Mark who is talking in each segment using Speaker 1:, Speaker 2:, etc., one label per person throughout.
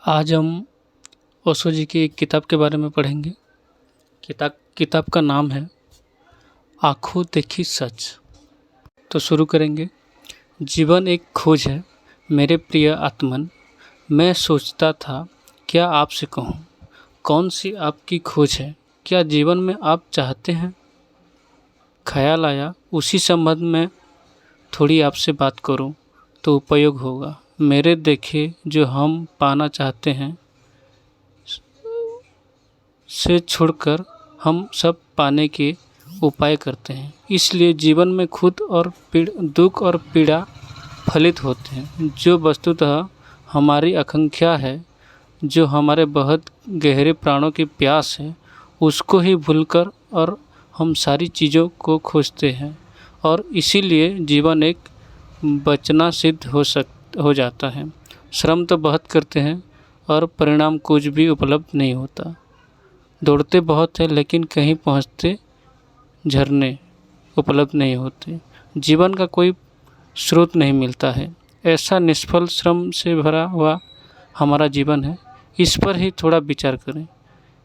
Speaker 1: आज हम ओशो जी की एक किताब के बारे में पढ़ेंगे। किताब का नाम है आँखों देखी सच। तो शुरू करेंगे। जीवन एक खोज है मेरे प्रिय आत्मन। मैं सोचता था क्या आपसे कहूँ, कौन सी आपकी खोज है, क्या जीवन में आप चाहते हैं। ख्याल आया उसी संबंध में थोड़ी आपसे बात करूं तो उपयोग होगा। मेरे देखे जो हम पाना चाहते हैं से छोड़कर हम सब पाने के उपाय करते हैं। इसलिए जीवन में खुद और दुख और पीड़ा फलित होते हैं। जो वस्तुतः हमारी आकांक्षा है, जो हमारे बहुत गहरे प्राणों की प्यास है, उसको ही भूलकर और हम सारी चीज़ों को खोजते हैं और इसीलिए जीवन एक बचना सिद्ध हो जाता है। श्रम तो बहुत करते हैं और परिणाम कुछ भी उपलब्ध नहीं होता। दौड़ते बहुत है लेकिन कहीं पहुंचते झरने उपलब्ध नहीं होते। जीवन का कोई स्रोत नहीं मिलता है। ऐसा निष्फल श्रम से भरा हुआ हमारा जीवन है। इस पर ही थोड़ा विचार करें।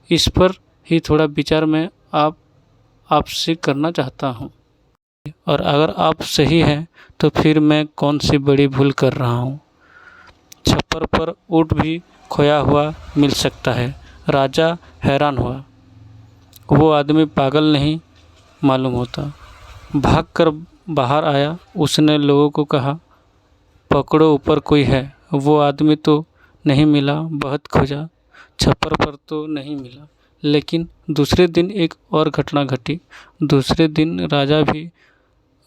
Speaker 1: इस पर ही थोड़ा विचार मैं आपसे करना चाहता हूँ। और अगर आप सही हैं तो फिर मैं कौन सी बड़ी भूल कर रहा हूँ। छप्पर पर ऊँट भी खोया हुआ मिल सकता है। राजा हैरान हुआ। वो आदमी पागल नहीं मालूम होता। भागकर बाहर आया। उसने लोगों को कहा, पकड़ो, ऊपर कोई है। वो आदमी तो नहीं मिला। बहुत खोजा, छप्पर पर तो नहीं मिला। लेकिन दूसरे दिन एक और घटना घटी। दूसरे दिन राजा भी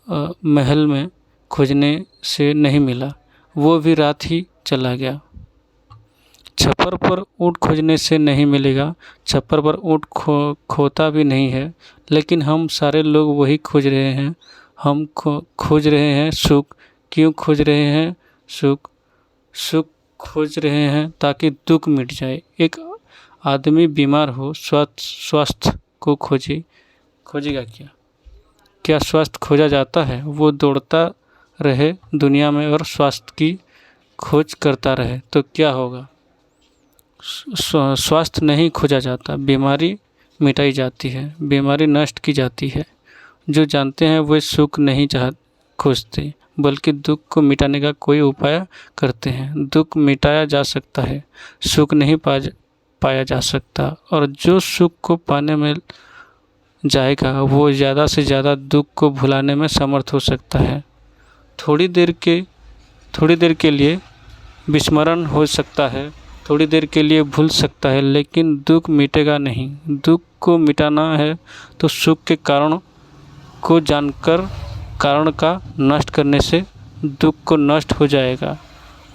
Speaker 1: महल में खोजने से नहीं मिला। वो भी रात ही चला गया। छप्पर पर ऊँट खोजने से नहीं मिलेगा। छप्पर पर ऊँट खोता भी नहीं है। लेकिन हम सारे लोग वही खोज रहे हैं। हम खोज रहे हैं सुख। क्यों खोज रहे हैं सुख? सुख खोज रहे हैं ताकि दुख मिट जाए। एक आदमी बीमार हो, स्वास्थ्य को खोजेगा क्या? क्या स्वास्थ्य खोजा जाता है? वो दौड़ता रहे दुनिया में और स्वास्थ्य की खोज करता रहे तो क्या होगा? स्वास्थ्य नहीं खोजा जाता, बीमारी मिटाई जाती है, बीमारी नष्ट की जाती है। जो जानते हैं वे सुख नहीं खोजते बल्कि दुख को मिटाने का कोई उपाय करते हैं। दुख मिटाया जा सकता है, सुख नहीं पाया जा सकता। और जो सुख को पाने में जाएगा वो ज़्यादा से ज़्यादा दुख को भुलाने में समर्थ हो सकता है। थोड़ी देर के लिए विस्मरण हो सकता है, थोड़ी देर के लिए भूल सकता है, लेकिन दुख मिटेगा नहीं। दुख को मिटाना है तो सुख के कारण को जानकर कारण का नष्ट करने से दुख को नष्ट हो जाएगा।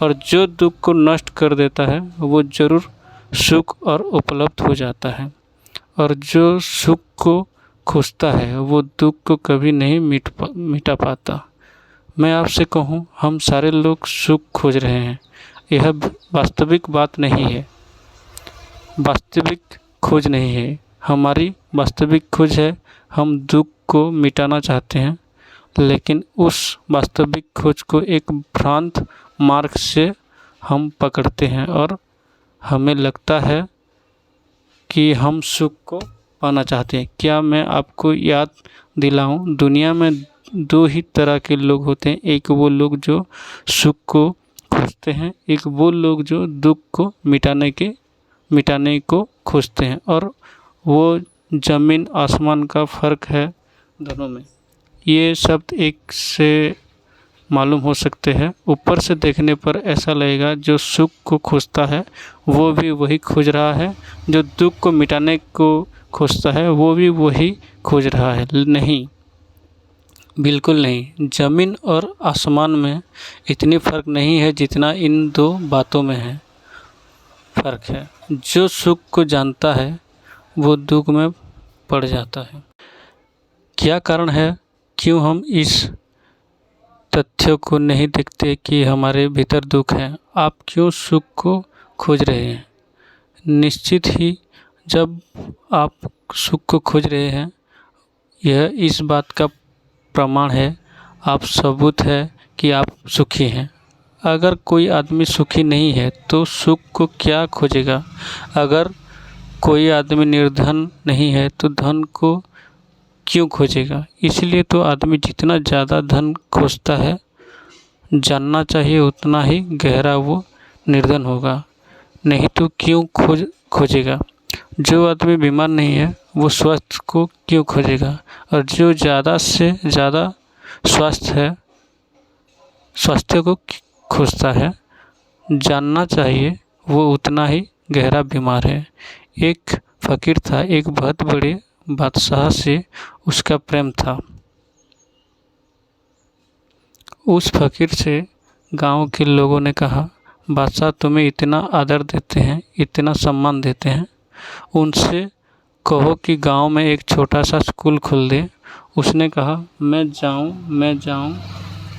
Speaker 1: और जो दुख को नष्ट कर देता है वो ज़रूर सुख और उपलब्ध हो जाता है। और जो सुख को खोजता है वो दुख को कभी नहीं मिटा पाता। मैं आपसे कहूँ, हम सारे लोग सुख खोज रहे हैं। यह वास्तविक बात नहीं है, वास्तविक खोज नहीं है। हमारी वास्तविक खोज है हम दुख को मिटाना चाहते हैं, लेकिन उस वास्तविक खोज को एक भ्रांत मार्ग से हम पकड़ते हैं और हमें लगता है कि हम सुख को पाना चाहते हैं। क्या मैं आपको याद दिलाऊं, दुनिया में दो ही तरह के लोग होते हैं। एक वो लोग जो सुख को खोजते हैं, एक वो लोग जो दुख को मिटाने को खोजते हैं। और वो ज़मीन आसमान का फ़र्क है दोनों में। ये शब्द एक से मालूम हो सकते हैं। ऊपर से देखने पर ऐसा लगेगा जो सुख को खोजता है वो भी वही खोज रहा है, जो दुख को मिटाने को खोजता है वो भी वही खोज रहा है। नहीं, बिल्कुल नहीं। ज़मीन और आसमान में इतनी फ़र्क नहीं है जितना इन दो बातों में है फ़र्क है। जो सुख को जानता है वो दुख में पड़ जाता है। क्या कारण है क्यों हम इस तथ्य को नहीं देखते कि हमारे भीतर दुख है? आप क्यों सुख को खोज रहे हैं? निश्चित ही जब आप सुख को खोज रहे हैं, यह इस बात का प्रमाण है, आप सबूत है कि आप सुखी हैं। अगर कोई आदमी सुखी नहीं है तो सुख को क्या खोजेगा। अगर कोई आदमी निर्धन नहीं है तो धन को क्यों खोजेगा। इसलिए तो आदमी जितना ज़्यादा धन खोजता है, जानना चाहिए उतना ही गहरा वो निर्धन होगा, नहीं तो क्यों खोजेगा। जो आदमी बीमार नहीं है वो स्वास्थ्य को क्यों खोजेगा, और जो ज़्यादा से ज़्यादा स्वास्थ्य को खोजता है, जानना चाहिए वो उतना ही गहरा बीमार है। एक फ़कीर था, एक बहुत बड़े बादशाह से उसका प्रेम था। उस फ़कीर से गांव के लोगों ने कहा, बादशाह तुम्हें इतना आदर देते हैं, इतना सम्मान देते हैं, उनसे कहो कि गांव में एक छोटा सा स्कूल खोल दे। उसने कहा, मैं जाऊं,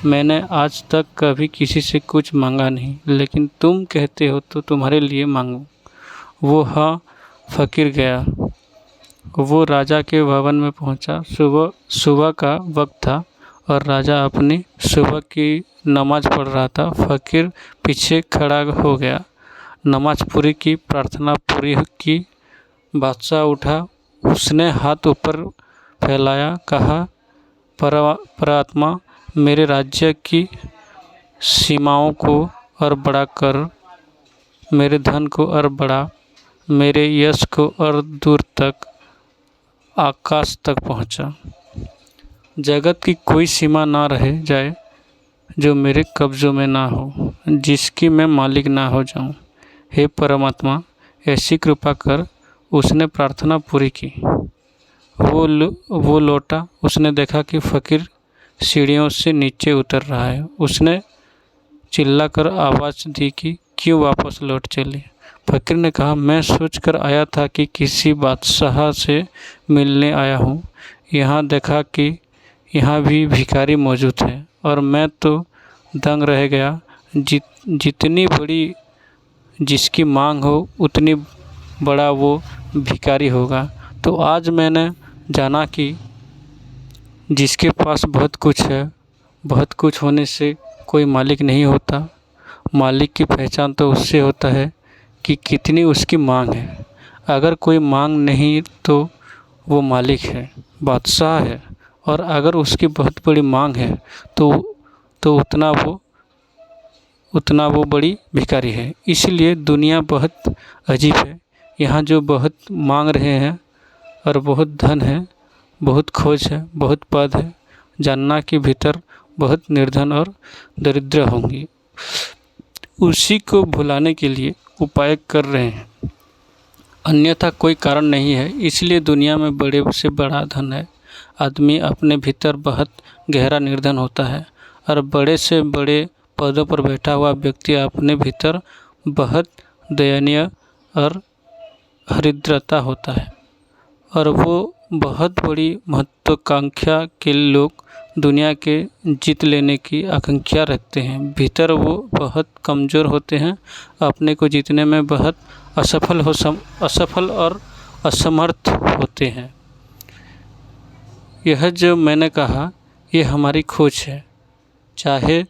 Speaker 1: मैंने आज तक कभी किसी से कुछ मांगा नहीं, लेकिन तुम कहते हो तो तुम्हारे लिए मांगूं। वो फ़कीर गया। वो राजा के भवन में पहुंचा। सुबह का वक्त था और राजा अपनी सुबह की नमाज पढ़ रहा था। फ़कीर पीछे खड़ा हो गया। नमाज पूरी की, प्रार्थना पूरी की। बादशाह उठा, उसने हाथ ऊपर फैलाया, कहा, परात्मा, मेरे राज्य की सीमाओं को और बड़ा कर, मेरे धन को और बढ़ा, मेरे यश को और दूर तक, आकाश तक पहुंचा। जगत की कोई सीमा ना रह जाए जो मेरे कब्ज़ों में ना हो, जिसकी मैं मालिक ना हो जाऊं। हे परमात्मा, ऐसी कृपा कर। उसने प्रार्थना पूरी की। वो लौटा। उसने देखा कि फ़कीर सीढ़ियों से नीचे उतर रहा है। उसने चिल्लाकर आवाज़ दी कि क्यों वापस लौट चले। फ़कीर ने कहा, मैं सोच कर आया था कि किसी बादशाह से मिलने आया हूँ। यहाँ देखा कि यहाँ भी भिखारी मौजूद है और मैं तो दंग रह गया। जितनी बड़ी जिसकी मांग हो उतनी बड़ा वो भिखारी होगा। तो आज मैंने जाना कि जिसके पास बहुत कुछ है, बहुत कुछ होने से कोई मालिक नहीं होता। मालिक की पहचान तो उससे होता है कि कितनी उसकी मांग है। अगर कोई मांग नहीं तो वो मालिक है, बादशाह है, और अगर उसकी बहुत बड़ी मांग है तो उतना वो बड़ी भिखारी है। इसलिए दुनिया बहुत अजीब है। यहाँ जो बहुत मांग रहे हैं और बहुत धन है, बहुत खोज है, बहुत पद है, जानना कि भीतर बहुत निर्धन और दरिद्र होंगी। उसी को भुलाने के लिए उपाय कर रहे हैं, अन्यथा कोई कारण नहीं है। इसलिए दुनिया में बड़े से बड़ा धन है, आदमी अपने भीतर बहुत गहरा निर्धन होता है, और बड़े से बड़े पदों पर बैठा हुआ व्यक्ति अपने भीतर बहुत दयनीय और हरिद्रता होता है। और वो बहुत बड़ी महत्वाकांक्षा के लोग दुनिया के जीत लेने की आकांक्षा रखते हैं। भीतर वो बहुत कमज़ोर होते हैं, अपने को जीतने में बहुत असफल और असमर्थ होते हैं। यह जो मैंने कहा, ये हमारी खोज है, चाहे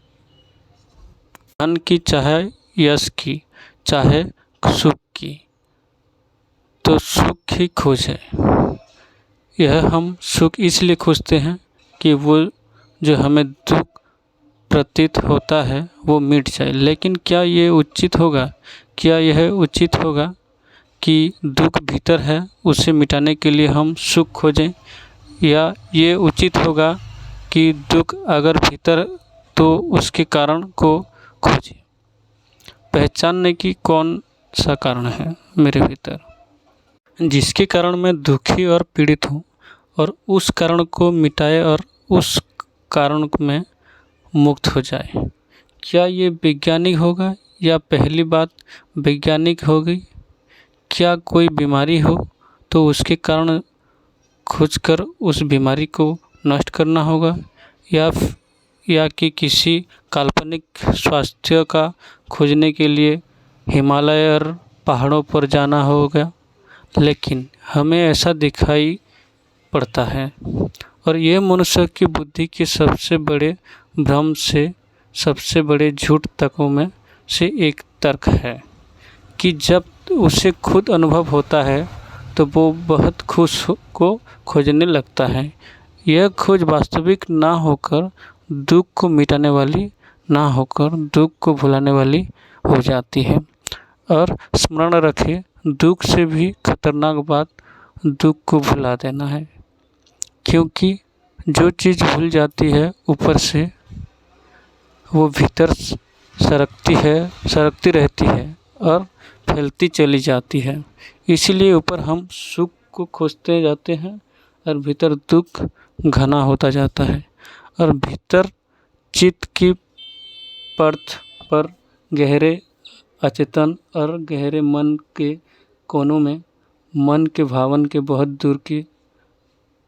Speaker 1: धन की, चाहे यश की, चाहे सुख की, तो सुख ही खोज है। यह हम सुख इसलिए खोजते हैं कि वो जो हमें दुख प्रतीत होता है वो मिट जाए। लेकिन क्या ये उचित होगा? क्या यह उचित होगा कि दुख भीतर है, उसे मिटाने के लिए हम सुख खोजें, या ये उचित होगा कि दुख अगर भीतर तो उसके कारण को खोजें? पहचानने की कौन सा कारण है मेरे भीतर जिसके कारण मैं दुखी और पीड़ित हूँ, और उस कारण को मिटाए और उस कारण में मुक्त हो जाए। क्या ये वैज्ञानिक होगा, या पहली बात वैज्ञानिक होगी? क्या कोई बीमारी हो तो उसके कारण खोजकर उस बीमारी को नष्ट करना होगा, या कि किसी काल्पनिक स्वास्थ्य का खोजने के लिए हिमालय और पहाड़ों पर जाना होगा? लेकिन हमें ऐसा दिखाई पड़ता है, और ये मनुष्य की बुद्धि के सबसे बड़े भ्रम से सबसे बड़े झूठ तर्कों में से एक तर्क है कि जब उसे खुद अनुभव होता है तो वो बहुत खुश को खोजने लगता है। यह खोज वास्तविक ना होकर दुख को मिटाने वाली ना होकर दुख को भुलाने वाली हो जाती है। और स्मरण रखें, दुख से भी खतरनाक बात दुख को भुला देना है, क्योंकि जो चीज़ भूल जाती है ऊपर से वो भीतर सरकती रहती है और फैलती चली जाती है। इसीलिए ऊपर हम सुख को खोजते जाते हैं और भीतर दुख घना होता जाता है। और भीतर चित्त की परत पर गहरे अचेतन और गहरे मन के कोनों में, मन के भावन के बहुत दूर के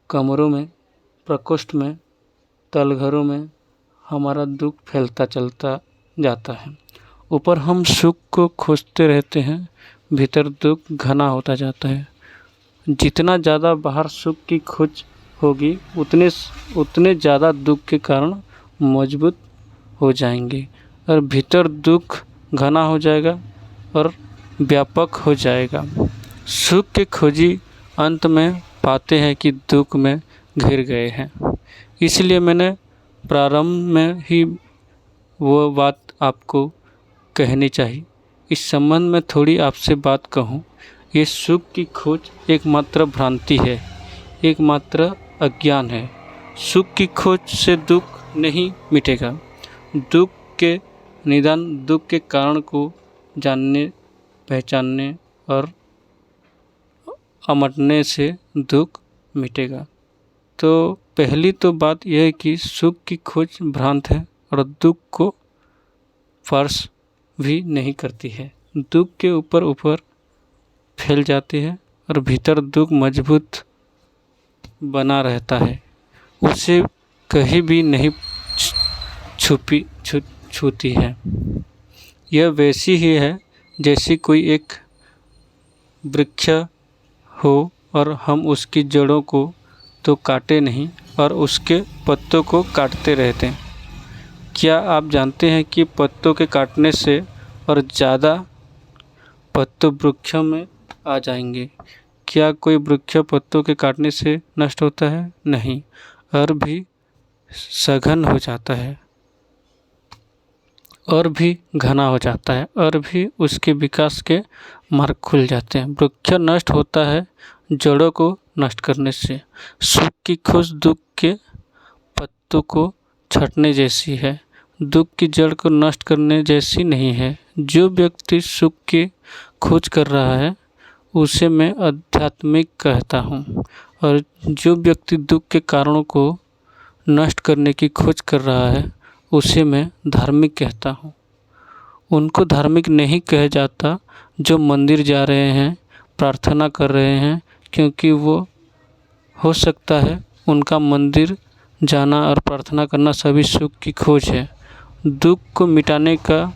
Speaker 1: कमरों में, प्रकोष्ठ में, तलघरों में हमारा दुख फैलता चलता जाता है। ऊपर हम सुख को खोजते रहते हैं, भीतर दुख घना होता जाता है। जितना ज़्यादा बाहर सुख की खोज होगी उतने ज़्यादा दुख के कारण मजबूत हो जाएंगे और भीतर दुख घना हो जाएगा और व्यापक हो जाएगा। सुख के खोजी अंत में पाते हैं कि दुख में घिर गए हैं। इसलिए मैंने प्रारंभ में ही वो बात आपको कहनी चाहिए। इस संबंध में थोड़ी आपसे बात कहूँ। ये सुख की खोज एकमात्र भ्रांति है, एकमात्र अज्ञान है। सुख की खोज से दुख नहीं मिटेगा। दुख के निदान, दुख के कारण को जानने, पहचानने और अमटने से दुख मिटेगा। तो पहली तो बात यह है कि सुख की खोज भ्रांत है और दुख को स्पर्श भी नहीं करती है। दुख के ऊपर ऊपर फैल जाती है और भीतर दुख मजबूत बना रहता है, उसे कहीं भी नहीं छूती है। यह वैसी ही है जैसी कोई एक वृक्ष हो और हम उसकी जड़ों को तो काटे नहीं और उसके पत्तों को काटते रहते हैं। क्या आप जानते हैं कि पत्तों के काटने से और ज़्यादा पत्तों वृक्षों में आ जाएंगे? क्या कोई वृक्ष पत्तों के काटने से नष्ट होता है? नहीं, और भी सघन हो जाता है और भी घना हो जाता है और भी उसके विकास के मार्ग खुल जाते हैं। वृक्ष नष्ट होता है जड़ों को नष्ट करने से। सुख की खोज दुख के पत्तों को छाँटने जैसी है, दुख की जड़ को नष्ट करने जैसी नहीं है। जो व्यक्ति सुख की खोज कर रहा है उसे मैं आध्यात्मिक कहता हूँ, और जो व्यक्ति दुख के कारणों को नष्ट करने की खोज कर रहा है उसे मैं धार्मिक कहता हूँ। उनको धार्मिक नहीं कहा जाता जो मंदिर जा रहे हैं, प्रार्थना कर रहे हैं, क्योंकि वो हो सकता है उनका मंदिर जाना और प्रार्थना करना सभी सुख की खोज है, दुख को मिटाने का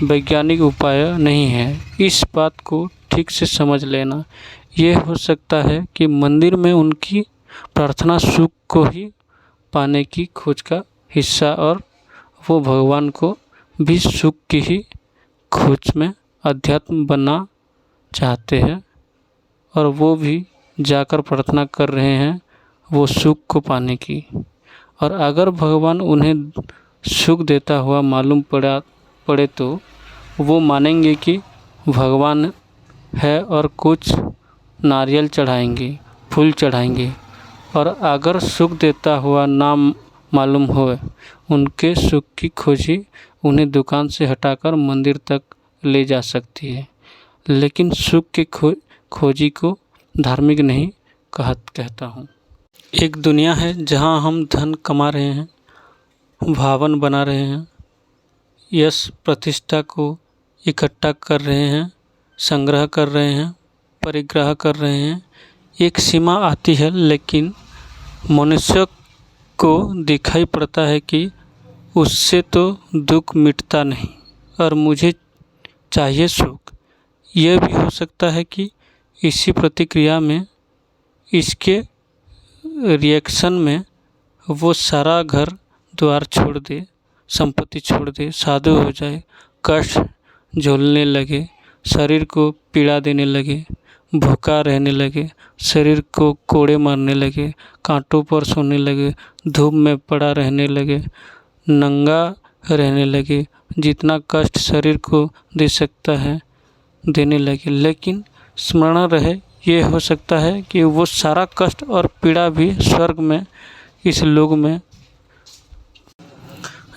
Speaker 1: वैज्ञानिक उपाय नहीं है। इस बात को ठीक से समझ लेना। ये हो सकता है कि मंदिर में उनकी प्रार्थना सुख को ही पाने की खोज का हिस्सा और वो भगवान को भी सुख की ही खोज में अध्यात्म बनना चाहते हैं और वो भी जाकर प्रार्थना कर रहे हैं वो सुख को पाने की। और अगर भगवान उन्हें सुख देता हुआ मालूम पड़े तो वो मानेंगे कि भगवान है और कुछ नारियल चढ़ाएंगे, फूल चढ़ाएंगे। और अगर सुख देता हुआ ना मालूम हो, उनके सुख की खोजी उन्हें दुकान से हटाकर मंदिर तक ले जा सकती है। लेकिन सुख के खोजी को धार्मिक नहीं कहता हूँ। एक दुनिया है जहाँ हम धन कमा रहे हैं, भावन बना रहे हैं, यश प्रतिष्ठा को इकट्ठा कर रहे हैं, संग्रह कर रहे हैं, परिग्रह कर रहे हैं। एक सीमा आती है, लेकिन मनुष्य को दिखाई पड़ता है कि उससे तो दुख मिटता नहीं और मुझे चाहिए सुख। यह भी हो सकता है कि इसी प्रतिक्रिया में, इसके रिएक्शन में वो सारा घर द्वार छोड़ दे, संपत्ति छोड़ दे, साधु हो जाए, कष्ट झेलने लगे, शरीर को पीड़ा देने लगे, भूखा रहने लगे, शरीर को कोड़े मारने लगे, कांटों पर सोने लगे, धूप में पड़ा रहने लगे, नंगा रहने लगे, जितना कष्ट शरीर को दे सकता है देने लगे। लेकिन स्मरण रहे, ये हो सकता है कि वो सारा कष्ट और पीड़ा भी स्वर्ग में, इस लोक में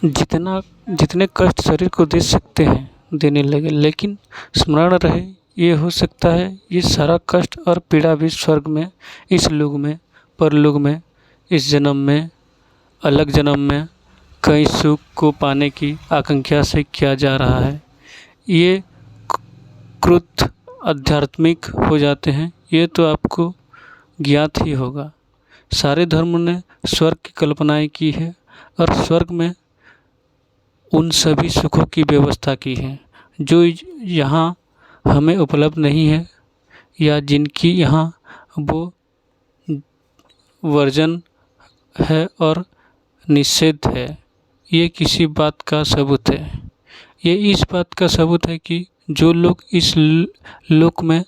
Speaker 1: जितने कष्ट शरीर को दे सकते हैं देने लगे। लेकिन स्मरण रहे, ये हो सकता है ये सारा कष्ट और पीड़ा भी स्वर्ग में, इस लोक में, परलोक में, इस जन्म में, अलग जन्म में कई सुख को पाने की आकांक्षा से किया जा रहा है। ये कृत आध्यात्मिक हो जाते हैं, ये तो आपको ज्ञात ही होगा। सारे धर्म ने स्वर्ग की कल्पनाएं की है और स्वर्ग में उन सभी सुखों की व्यवस्था की है जो यहाँ हमें उपलब्ध नहीं है, या जिनकी यहाँ वो वर्जन है और निषेध है। ये किसी बात का सबूत है, ये इस बात का सबूत है कि जो लोग इस लोक में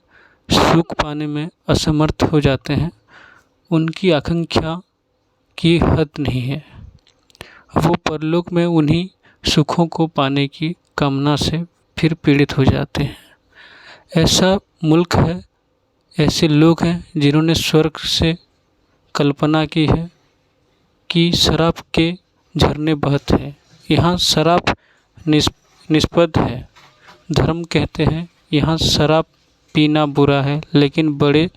Speaker 1: सुख पाने में असमर्थ हो जाते हैं, उनकी आकांक्षा की हद नहीं है। वो परलोक में उन्हीं सुखों को पाने की कामना से फिर पीड़ित हो जाते हैं। ऐसा मुल्क है, ऐसे लोग हैं जिन्होंने स्वर्ग से कल्पना की है कि शराब के झरने बहते हैं। यहाँ शराब निष्पद है। धर्म कहते हैं यहाँ शराब पीना बुरा है, लेकिन बड़े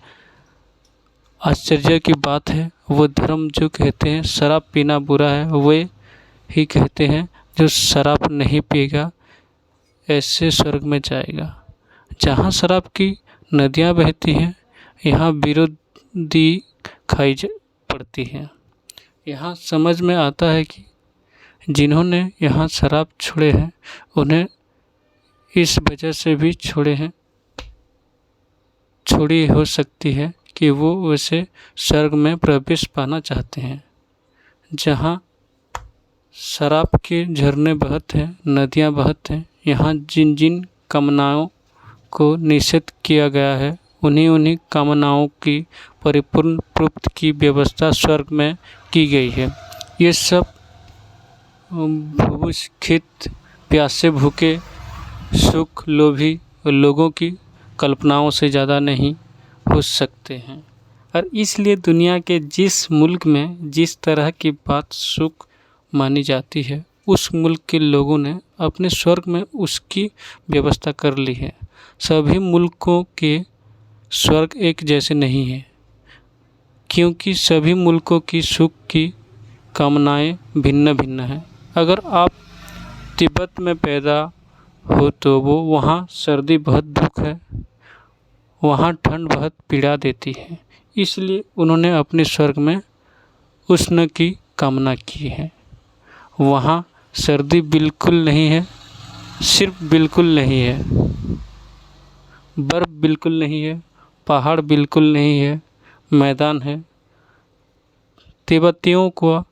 Speaker 1: आश्चर्य की बात है, वो धर्म जो कहते हैं शराब पीना बुरा है, वे ही कहते हैं जो शराब नहीं पिएगा ऐसे स्वर्ग में जाएगा। जहाँ शराब की नदियाँ बहती हैं, यहाँ विरोधी खाई पड़ती हैं। यहाँ समझ में आता है कि जिन्होंने यहाँ शराब छोड़े हैं, उन्हें इस वजह से भी छोड़ी हो सकती है कि वो वैसे स्वर्ग में प्रवेश पाना चाहते हैं, जहाँ शराब के झरने बहते हैं, नदियाँ बहते हैं। यहाँ जिन जिन कामनाओं को निषेध किया गया है, उन्हीं कामनाओं की परिपूर्ण प्राप्ति की व्यवस्था स्वर्ग में की गई है। ये सब भूभुक्षित, प्यासे, भूखे, सुख लोभी लोगों की कल्पनाओं से ज़्यादा नहीं हो सकते हैं। और इसलिए दुनिया के जिस मुल्क में जिस तरह की बात सुख मानी जाती है, उस मुल्क के लोगों ने अपने स्वर्ग में उसकी व्यवस्था कर ली है। सभी मुल्कों के स्वर्ग एक जैसे नहीं हैं, क्योंकि सभी मुल्कों की सुख की कामनाएं भिन्न भिन्न हैं। अगर आप तिब्बत में पैदा हो तो वो वहाँ सर्दी बहुत दुख है, वहाँ ठंड बहुत पीड़ा देती है, इसलिए उन्होंने अपने स्वर्ग में उष्ण की कामना की है। वहाँ सर्दी बिल्कुल नहीं है, सिर्फ बिल्कुल नहीं है, बर्फ़ बिल्कुल नहीं है, पहाड़ बिल्कुल नहीं है, मैदान है। तिब्बतियों को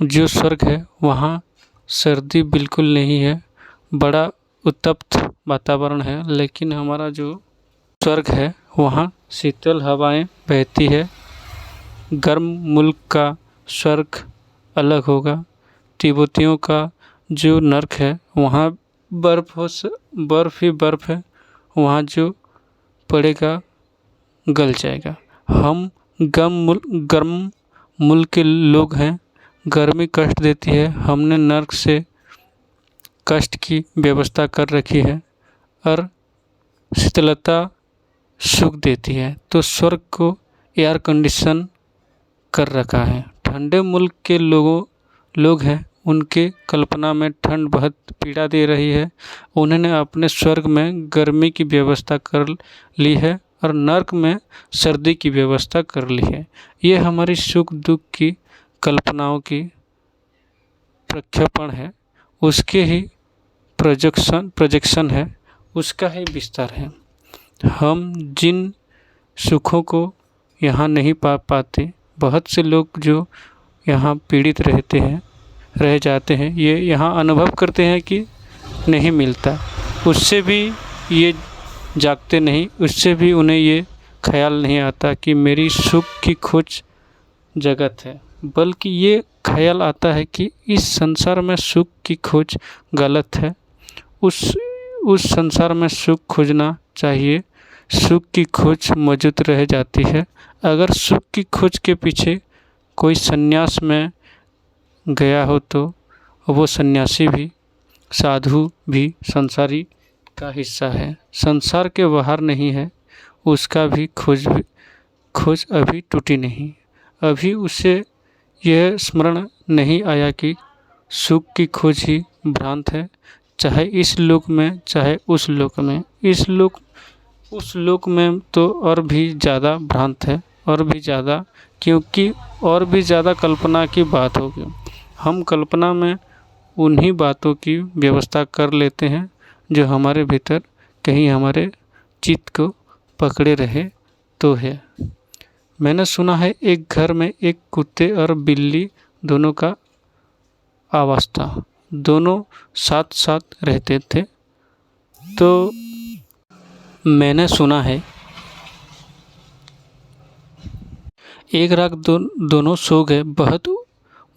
Speaker 1: जो स्वर्ग है, वहाँ सर्दी बिल्कुल नहीं है, बड़ा उत्तप्त वातावरण है। लेकिन हमारा जो स्वर्ग है, वहाँ शीतल हवाएं बहती है। गर्म मुल्क का स्वर्ग अलग होगा। तिब्बतियों का जो नर्क है, वहाँ बर्फ़ ही बर्फ़ है, वहाँ जो पड़ेगा गल जाएगा। हम गर्म मुल्क के लोग हैं, गर्मी कष्ट देती है, हमने नर्क से कष्ट की व्यवस्था कर रखी है और शीतलता सुख देती है। तो स्वर्ग को एयर कंडीशन कर रखा है। ठंडे मुल्क के लोग हैं, उनके कल्पना में ठंड बहुत पीड़ा दे रही है। उन्होंने अपने स्वर्ग में गर्मी की व्यवस्था कर ली है और नर्क में सर्दी की व्यवस्था कर ली है। ये हमारी सुख दुख की कल्पनाओं की प्रक्षेपण है, उसके ही प्रोजेक्शन है, उसका ही विस्तार है। हम जिन सुखों को यहाँ नहीं पा पाते, बहुत से लोग जो यहाँ पीड़ित रहते हैं, रह जाते हैं, ये यहाँ अनुभव करते हैं कि नहीं मिलता। उससे भी ये जागते नहीं, उससे भी उन्हें ये ख्याल नहीं आता कि मेरी सुख की खोज जगत है, बल्कि ये ख्याल आता है कि इस संसार में सुख की खोज गलत है। उस संसार में सुख खोजना चाहिए, सुख की खोज मौजूद रह जाती है। अगर सुख की खोज के पीछे कोई संन्यास में गया हो तो वो सन्यासी भी, साधु भी संसारी का हिस्सा है, संसार के बाहर नहीं है। उसका भी खोज अभी टूटी नहीं। अभी उसे यह स्मरण नहीं आया कि सुख की खोज ही भ्रांत है, चाहे इस लोक में चाहे उस लोक में। उस लोक में तो और भी ज़्यादा भ्रांत है, और भी ज़्यादा, क्योंकि और भी ज़्यादा कल्पना की बात होगी। हम कल्पना में उन्हीं बातों की व्यवस्था कर लेते हैं जो हमारे भीतर कहीं हमारे चित्त को पकड़े रहे तो है। मैंने सुना है एक घर में एक कुत्ते और बिल्ली दोनों का आवास था। दोनों साथ साथ रहते थे। तो मैंने सुना है एक रात दोनों सो गए।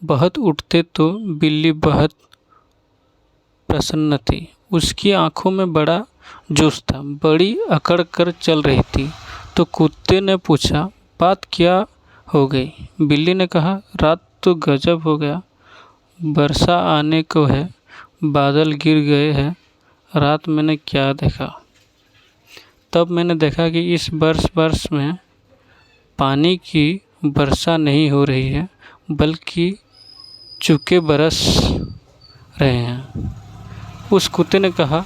Speaker 1: बहुत उठते तो बिल्ली बहुत प्रसन्न थी। उसकी आंखों में बड़ा जोश था, बड़ी अकड़ कर चल रही थी। तो कुत्ते ने पूछा, बात क्या हो गई? बिल्ली ने कहा, रात तो गजब हो गया, वर्षा आने को है, बादल गिर गए हैं। रात मैंने क्या देखा? तब मैंने देखा कि इस वर्ष में पानी की वर्षा नहीं हो रही है, बल्कि चूके बरस रहे हैं। उस कुत्ते ने कहा,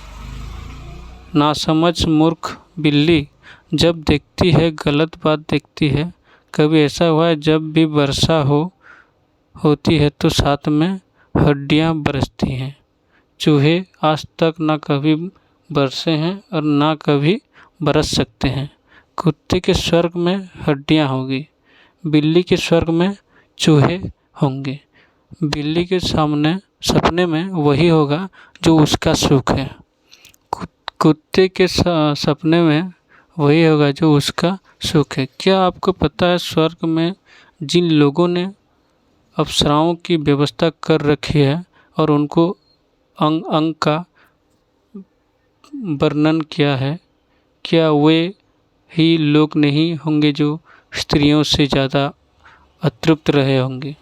Speaker 1: नासमझ मूर्ख बिल्ली, जब देखती है गलत बात देखती है। कभी ऐसा हुआ है जब भी वर्षा होती है तो साथ में हड्डियां बरसती हैं। चूहे आज तक ना कभी बरसे हैं और ना कभी बरस सकते हैं। कुत्ते के स्वर्ग में हड्डियां होगी, बिल्ली के स्वर्ग में चूहे होंगे। बिल्ली के सपने में वही होगा जो उसका सुख है। कुत्ते के सपने में वही होगा जो उसका सुख है। क्या आपको पता है स्वर्ग में जिन लोगों ने अप्सराओं की व्यवस्था कर रखी है और उनको अंग अंग का वर्णन किया है, क्या वे ही लोग नहीं होंगे जो स्त्रियों से ज़्यादा अतृप्त रहे होंगे?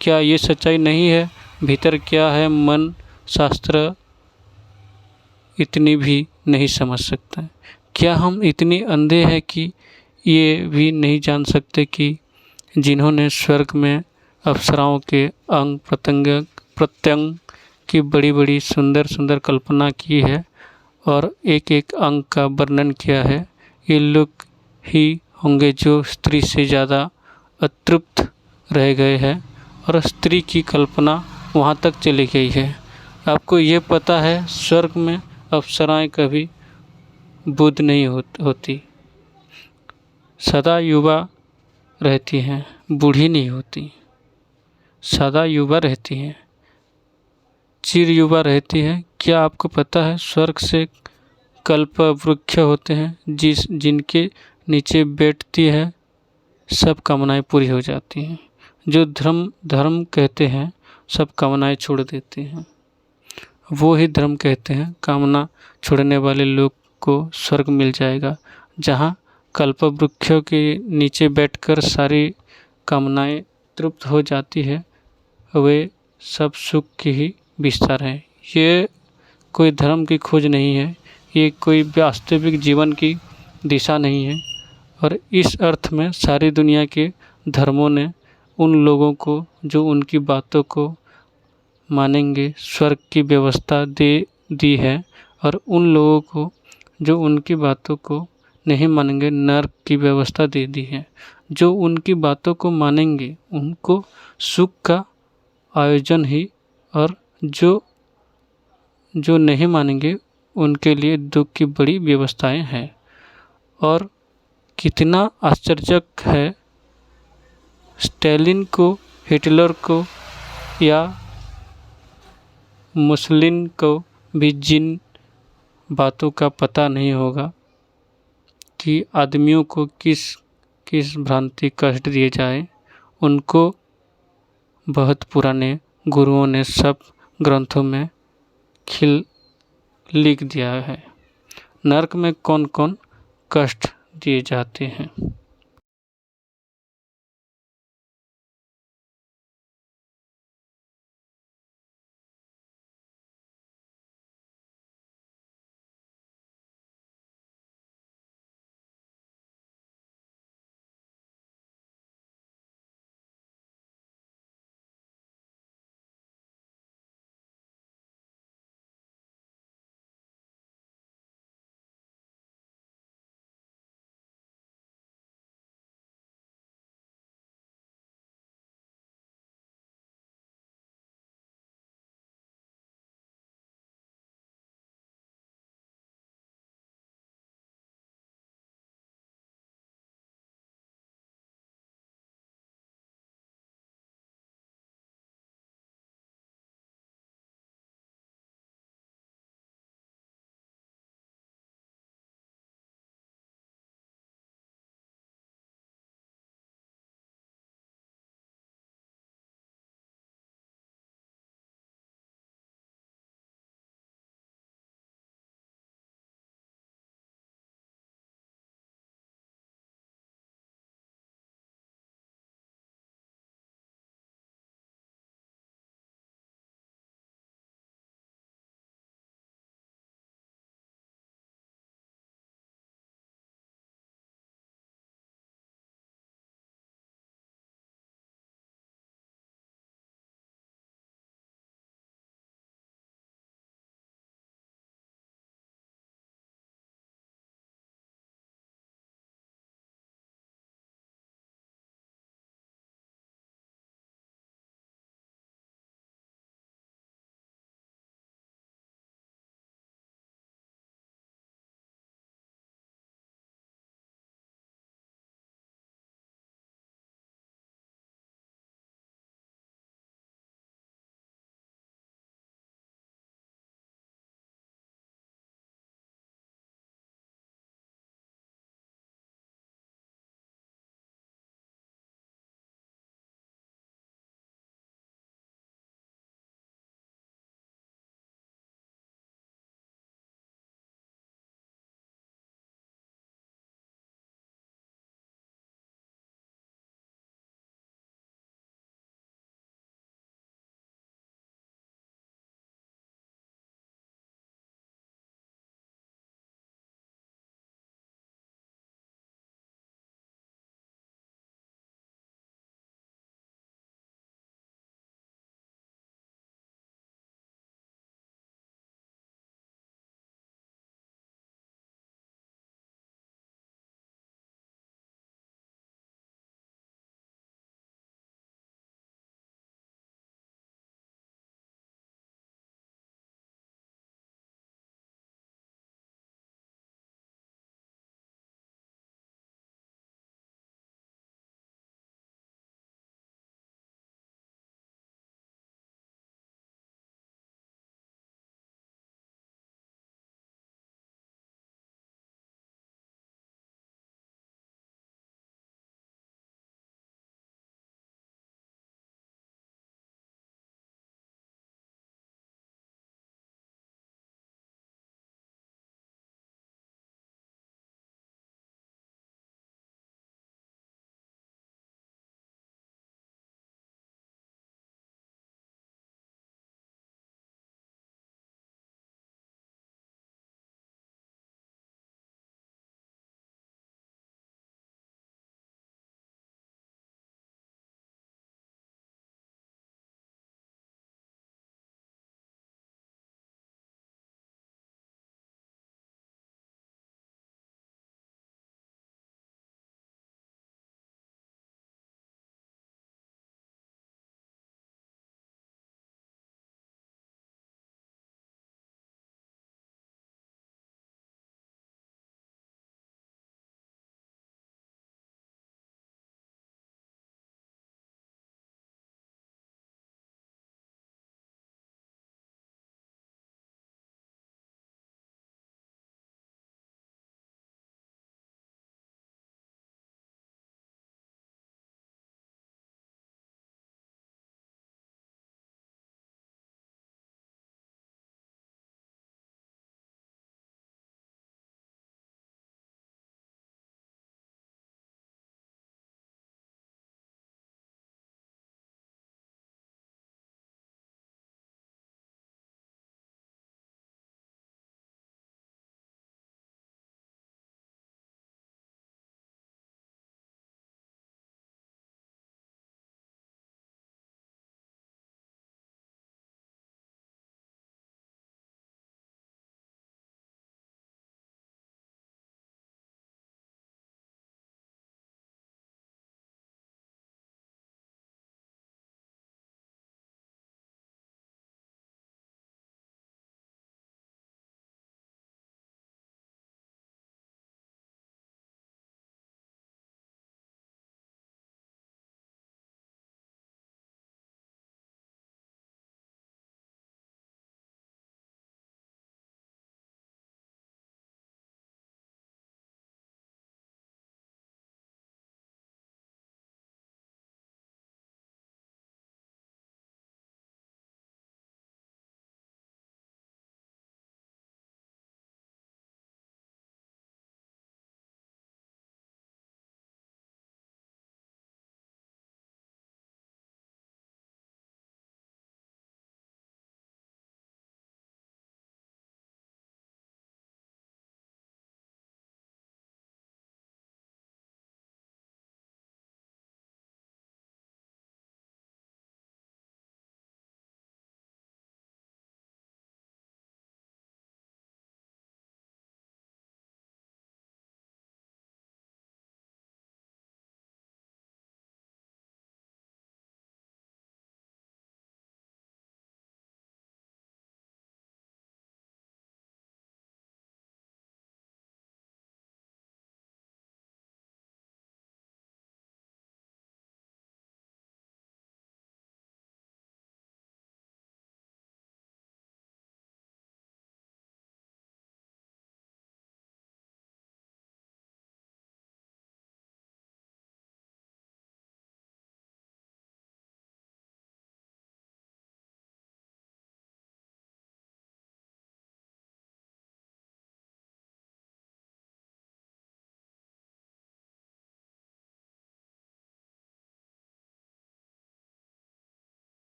Speaker 1: क्या ये सच्चाई नहीं है? भीतर क्या है मन शास्त्र इतनी भी नहीं समझ सकता। क्या हम इतने अंधे हैं कि ये भी नहीं जान सकते कि जिन्होंने स्वर्ग में अप्सराओं के अंग प्रत्यंग की बड़ी बड़ी सुंदर सुंदर कल्पना की है और एक एक अंग का वर्णन किया है, ये लोग ही होंगे जो स्त्री से ज़्यादा अतृप्त रह गए हैं और स्त्री की कल्पना वहाँ तक चली गई है। आपको ये पता है स्वर्ग में अप्सराएं कभी बुद्ध नहीं होती, सदा युवा रहती हैं, बूढ़ी नहीं होती, सदा युवा रहती हैं, चिर युवा रहती हैं। क्या आपको पता है स्वर्ग से कल्प वृक्ष होते हैं जिनके नीचे बैठती है सब कामनाएं पूरी हो जाती हैं। जो धर्म कहते हैं सब कामनाएं छोड़ देते हैं, वो ही धर्म कहते हैं। कामना छोड़ने वाले लोग को स्वर्ग मिल जाएगा, जहाँ कल्प वृक्षों के नीचे बैठकर सारी कामनाएं तृप्त हो जाती है। वे सब सुख की ही विस्तार है। ये कोई धर्म की खोज नहीं है, ये कोई वास्तविक जीवन की दिशा नहीं है। और इस अर्थ में सारी दुनिया के धर्मों ने उन लोगों को जो उनकी बातों को मानेंगे स्वर्ग की व्यवस्था दी है, और उन लोगों को जो उनकी बातों को नहीं मानेंगे नर्क की व्यवस्था दे दी है। जो उनकी बातों को मानेंगे उनको सुख का आयोजन ही, और जो नहीं मानेंगे उनके लिए दुख की बड़ी व्यवस्थाएं हैं। और कितना आश्चर्यजनक है, स्टालिन को, हिटलर को या मुस्लिम को भी जिन बातों का पता नहीं होगा कि आदमियों को किस किस भ्रांति कष्ट दिए जाए, उनको बहुत पुराने गुरुओं ने सब ग्रंथों में लिख दिया है। नरक में कौन कौन कष्ट दिए जाते हैं।